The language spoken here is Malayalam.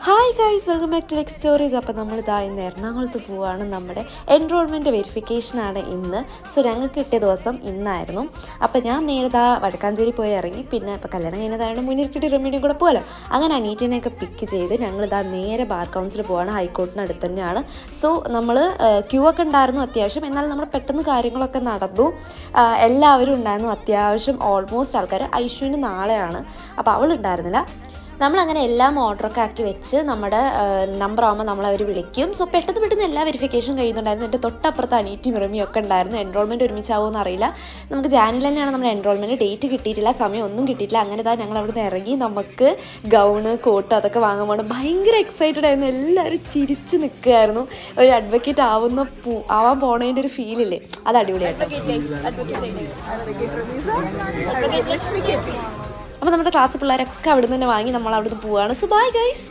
Hi guys, welcome back to Lex Stories. അപ്പോൾ നമ്മളിതാ ഇന്ന് എറണാകുളത്ത് പോവുകയാണ്. നമ്മുടെ എൻറോൾമെൻറ്റ് വെരിഫിക്കേഷനാണ് ഇന്ന്. സോ ഞങ്ങൾക്ക് കിട്ടിയ ദിവസം ഇന്നായിരുന്നു. അപ്പോൾ ഞാൻ നേരത്തെ വടക്കാഞ്ചേരി പോയി ഇറങ്ങി. പിന്നെ ഇപ്പോൾ കല്യാണം കഴിഞ്ഞതായത് മുന്നിൽ റെമീഡിയും കൂടെ പോകല്ലോ. അങ്ങനെ അനീറ്റിനെയൊക്കെ പിക്ക് ചെയ്ത് ഞങ്ങളിതാ നേരെ ബാർ കൗൺസിൽ പോവുകയാണ്. ഹൈക്കോർട്ടിനടുത്ത് തന്നെയാണ്. സോ നമ്മൾ ക്യൂ ഒക്കെ ഉണ്ടായിരുന്നു അത്യാവശ്യം. എന്നാൽ നമ്മൾ പെട്ടെന്ന് കാര്യങ്ങളൊക്കെ നടന്നു. എല്ലാവരും ഉണ്ടായിരുന്നു അത്യാവശ്യം. ഓൾമോസ്റ്റ് ആൾക്കാർ. ഐഷുവിന് നാളെയാണ്, അപ്പോൾ അവളുണ്ടായിരുന്നില്ല. നമ്മളങ്ങനെ എല്ലാം ഓർഡറൊക്കെ ആക്കി വെച്ച് നമ്മുടെ നമ്പർ ആകുമ്പോൾ നമ്മളവർ വിളിക്കും. സോ പെട്ടെന്ന് എല്ലാ വെരിഫിക്കേഷൻ കഴിയുന്നുണ്ടായിരുന്നു. എൻ്റെ തൊട്ടപ്പുറത്ത് അനീറ്റിയും റമിയും ഒക്കെ ഉണ്ടായിരുന്നു. എൻറോൾമെൻറ്റ് ഒരുമിച്ചാവുമെന്ന് അറിയില്ല. നമുക്ക് ജാനുവരി തന്നെയാണ് നമ്മുടെ എൻറോൾമെൻറ്റ്. ഡേറ്റ് കിട്ടിയിട്ടില്ല, സമയം ഒന്നും കിട്ടിയിട്ടില്ല. അങ്ങനെ ഇതാ ഞങ്ങൾ അവിടെ നിന്ന് ഇറങ്ങി. നമുക്ക് ഗൗണ്, കോട്ട് അതൊക്കെ വാങ്ങാൻ പോകണം. ഭയങ്കര എക്സൈറ്റഡ് ആയിരുന്നു. എല്ലാവരും ചിരിച്ച് നിൽക്കുകയായിരുന്നു. ഒരു അഡ്വക്കേറ്റ് ആവാൻ പോണതിൻ്റെ ഒരു ഫീലില്ലേ, അത് അടിപൊളിയായിട്ടോ. അപ്പോൾ നമ്മുടെ ക്ലാസ് പിള്ളേരൊക്കെ അവിടെ നിന്ന് തന്നെ വാങ്ങി നമ്മൾ അവിടെ നിന്ന് പോവുകയാണ്. So bye guys.